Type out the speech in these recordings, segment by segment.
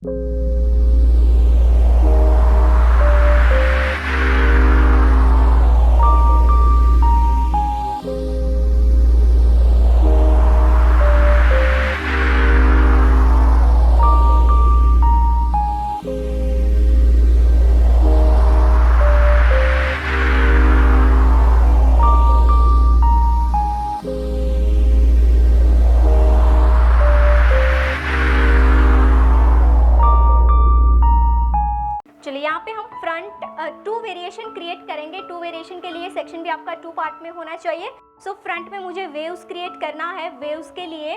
To variation create करेंगे। To variation के लिए सेक्शन भी आपका टू पार्ट में होना चाहिए। सो फ्रंट में मुझे वेव्स क्रिएट करना है। वेव्स के लिए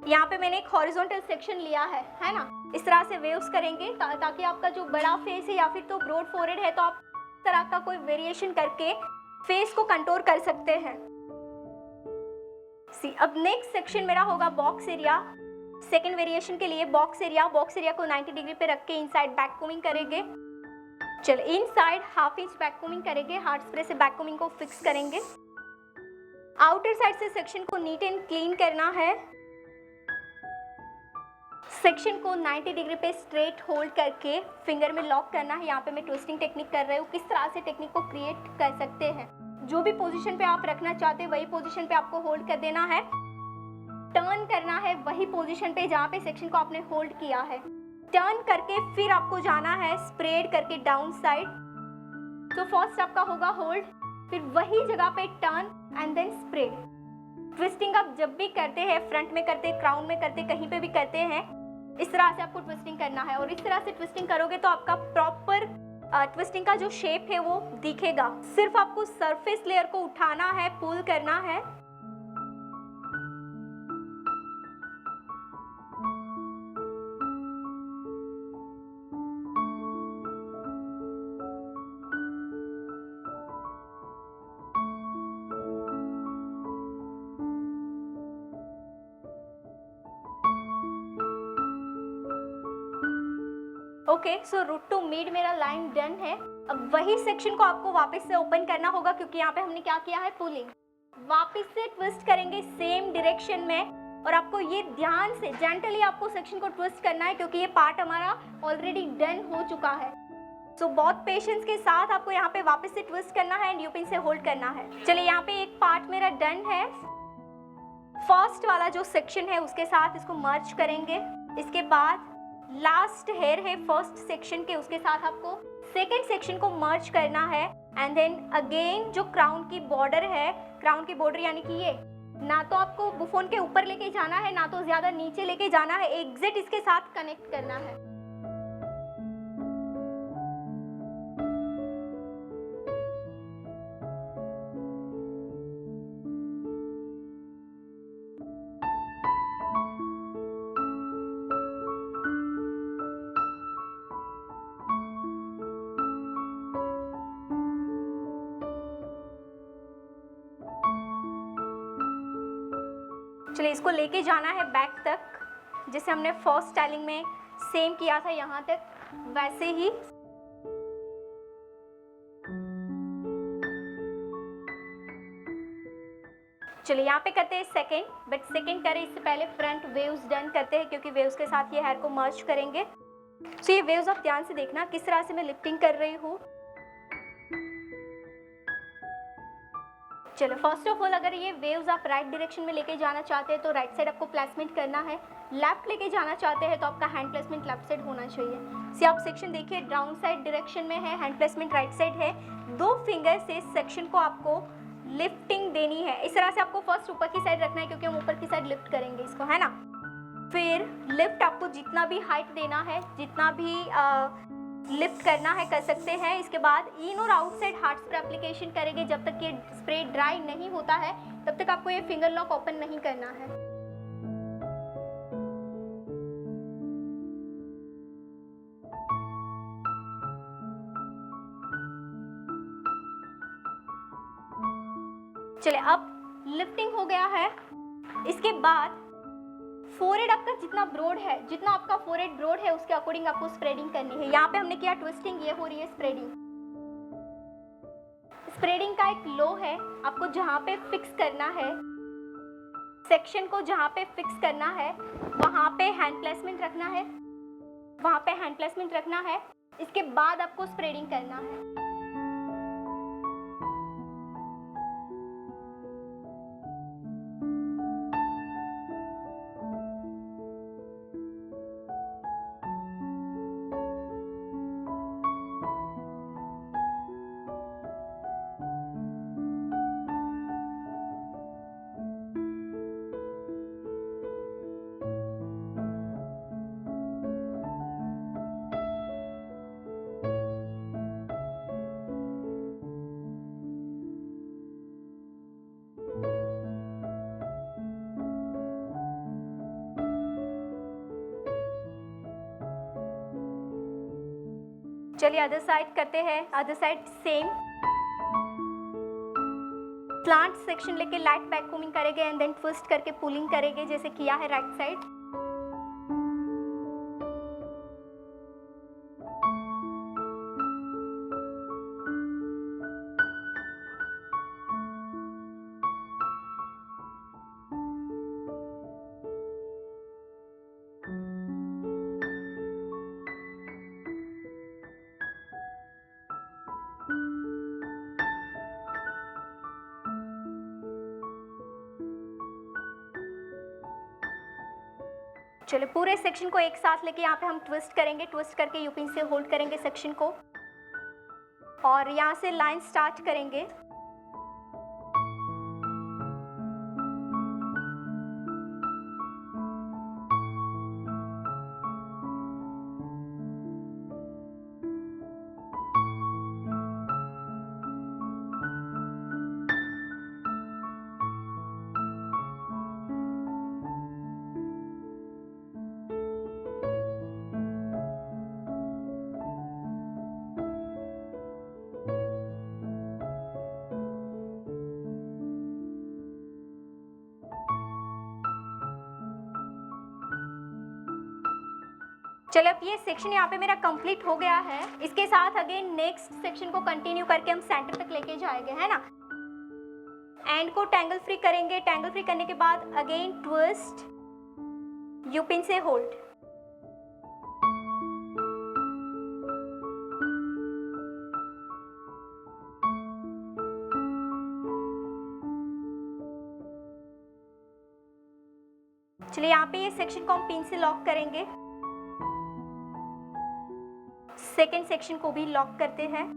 यहाँ पे मैंने एक हॉरिजॉन्टल सेक्शन लिया है ना। इस तरह से वेव्स करेंगे ताकि आपका जो बड़ा फेस है या फिर तो ब्रॉड फोरहेड है तो आप इस तरह का कोई वेरिएशन करके फेस को कंटूर कर सकते हैं। सी अब नेक्स्ट सेक्शन मेरा होगा बॉक्स एरिया। सेकेंड वेरिएशन के लिए बॉक्स एरिया को 90 डिग्री पे रख के इनसाइड बैक कोमिंग करेंगे। चलो inside half inch back combing करेंगे। हार्ड स्प्रे से बैक कोमिंग को फिक्स करेंगे। आउटर साइड से सेक्शन को नीट एंड क्लीन करना है। सेक्शन को 90 डिग्री पे स्ट्रेट होल्ड करके फिंगर में लॉक करना है। यहाँ पे मैं ट्विस्टिंग टेक्निक कर रही हूँ। किस तरह से टेक्निक को क्रिएट कर सकते हैं, जो भी पोजीशन पे आप रखना चाहते हैं वही पोजीशन पे आपको होल्ड कर देना है। टर्न करना है वही पोजीशन पे जहाँ पे सेक्शन को आपने होल्ड किया है। टर्न करके फिर आपको जाना है स्प्रेड करके डाउन साइड। तो फर्स्ट आपका होगा होल्ड, फिर वही जगह पे turn and then spread. Twisting आप जब भी करते हैं, फ्रंट में करते, क्राउन में करते, कहीं पे भी करते हैं, इस तरह से आपको ट्विस्टिंग करना है। और इस तरह से ट्विस्टिंग करोगे तो आपका प्रॉपर ट्विस्टिंग का जो शेप है वो दिखेगा। सिर्फ आपको सरफेस लेयर को उठाना है, पुल करना है। Okay, so root to mid मेरा लाइन डन है। अब वही सेक्शन को आपको वापस से ओपन करना होगा क्योंकि यहाँ पे हमने क्या किया है, पुलिंग। वापस से ट्विस्ट करेंगे सेम डायरेक्शन में और आपको ये ध्यान से जेंटली आपको सेक्शन को ट्विस्ट करना है क्योंकि ये पार्ट हमारा ऑलरेडी डन हो चुका है। सो बहुत पेशेंस के साथ आपको यहाँ पे वापस से ट्विस्ट करना है एंड यूपिन से होल्ड करना है। चलिए यहाँ पे एक पार्ट मेरा डन है। फर्स्ट वाला जो सेक्शन है उसके साथ इसको मर्ज करेंगे। इसके बाद लास्ट हेयर है फर्स्ट सेक्शन के, उसके साथ आपको सेकेंड सेक्शन को मर्ज करना है। एंड देन अगेन जो क्राउन की बॉर्डर है, क्राउन की बॉर्डर यानी कि ये ना तो आपको बुफोन के ऊपर लेके जाना है ना तो ज्यादा नीचे लेके जाना है, एग्जैक्ट इसके साथ कनेक्ट करना है। चलिए इसको लेके जाना है बैक तक, जैसे हमने फर्स्ट स्टाइलिंग में सेम किया था यहाँ तक, वैसे ही। चलिए यहाँ पे करते हैं सेकेंड, बट सेकेंड करें इससे पहले फ्रंट वेव्स डन करते हैं क्योंकि वेव्स के साथ ये हेयर को मर्ज करेंगे। तो ये वेव्स आप ध्यान से देखना किस तरह से मैं लिफ्टिंग कर रही हूँ। चलो फर्स्ट ऑफ ऑल अगर ये वेव्स आप राइट डायरेक्शन में लेके जाना चाहते हैं तो राइट साइड आपको प्लेसमेंट करना है। लेफ्ट लेके जाना चाहते हैं तो आपका हैंड प्लेसमेंट लेफ्ट साइड होना चाहिए। सी आप सेक्शन देखिए डाउन साइड डायरेक्शन में है, हैंड प्लेसमेंट राइट साइड है। दो फिंगर से सेक्शन को आपको लिफ्टिंग देनी है। इस तरह से आपको फर्स्ट ऊपर की साइड रखना है क्योंकि हम ऊपर की साइड लिफ्ट करेंगे इसको, है ना। फिर लिफ्ट आपको जितना भी हाइट देना है, जितना भी लिफ्ट करना है कर सकते हैं। इसके बाद इन और out side hard spray application करेंगे। जब तक ये स्प्रे ड्राई नहीं होता है तब तक आपको ये फिंगर लॉक ओपन नहीं करना है। चलिए अब लिफ्टिंग हो गया है। इसके बाद फोरहेड आपका जितना ब्रॉड है, जितना आपका फोरहेड ब्रॉड है उसके अकॉर्डिंग आपको स्प्रेडिंग करनी है। यहाँ पे हमने किया ट्विस्टिंग, ये हो रही है स्प्रेडिंग। स्प्रेडिंग का एक लो है, आपको जहाँ पे फिक्स करना है सेक्शन को, जहाँ पे फिक्स करना है वहाँ पे हैंड प्लेसमेंट रखना है। वहाँ पे हैंड प्लेसमेंट रखना है। इसके बाद आपको स्प्रेडिंग करना है। चलिए अदर साइड करते हैं। Other side same slant section लेके लाइट बैक कोमिंग करेंगे एंड देन ट्विस्ट करके पुलिंग करेंगे जैसे किया है राइट साइड। चलिए पूरे सेक्शन को एक साथ लेके यहाँ पे हम ट्विस्ट करेंगे। ट्विस्ट करके यूपिन से होल्ड करेंगे सेक्शन को और यहाँ से लाइन स्टार्ट करेंगे। चलो अब ये सेक्शन यहाँ पे मेरा कंप्लीट हो गया है। इसके साथ अगेन नेक्स्ट सेक्शन को कंटिन्यू करके हम सेंटर तक लेके जाएंगे, है ना। एंड को टैंगल फ्री करेंगे। टैंगल फ्री करने के बाद अगेन ट्विस्ट, यूपिन से होल्ड। चलिए यहाँ पे ये सेक्शन को हम पिन से लॉक करेंगे। सेकेंड सेक्शन को भी लॉक करते हैं।